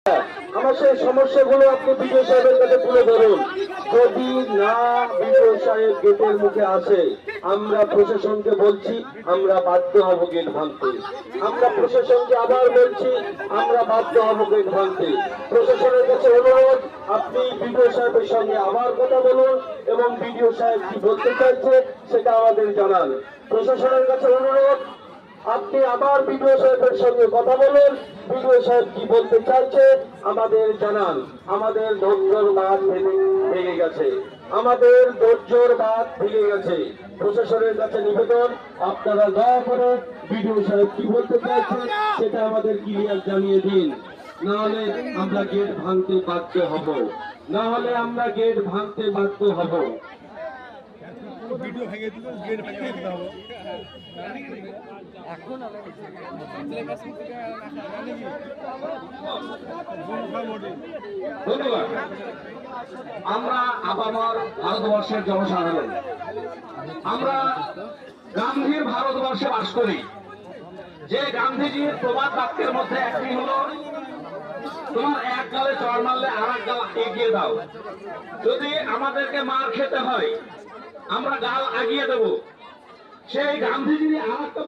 আমার সেই সমস্যাগুলো আপনি বিডিও সাহেবের কাছে তুলে ধরুন। যদি না বিডিও সাহেব গেটের মুখে আসে, আমরা প্রশাসনকে বলছি আমরা বাধ্য হব গেট ভাঙতে। আমরা প্রশাসনকে আবার বলছি আমরা বাধ্য হব গেট ভাঙতে। প্রশাসনের কাছে অনুরোধ, আপনি বিডিও সাহেবের সঙ্গে আবার কথা বলুন এবং বিডিও সাহেব কি বলতে চাইছে সেটা আমাদের জানান। প্রশাসনের কাছে অনুরোধ, আপনি আবার বিডিও সাহেবের সঙ্গে কথা বলুন, বিডিও সাহেব কি বলতে চাইছে আমাদের জানান। আমাদের ধৈর্যর বাঁধ ভেঙে গেছে, আমাদের ধৈর্যর বাঁধ ভেঙে গেছে। প্রশাসনের কাছে নিবেদন, আপনারা দয়া করে বিডিও সাহেব কি বলতে চাইছে সেটা আমাদের ক্লিয়ার জানিয়ে দিন, না হলে আমরা গেট ভাঙতে বাধ্য হব, না হলে আমরা গেট ভাঙতে বাধ্য হব। ভিডিও ভেঙে দিল, গেট ভেঙে দিতে হবে। ধন্যবাদ। আমরা আপামর ভারতবর্ষের জনসাধারণ, আমরা গান্ধীর ভারতবর্ষে বাস করি। যে গান্ধীজির প্রবাদ বাক্যের মধ্যে একটি হলো, তোমার এক গালে চড় মারলে আর এক গাল এগিয়ে দাও। যদি আমাদেরকে মার খেতে হয় আমরা গাল আগিয়ে দেব। সেই গান্ধীজির আর একটা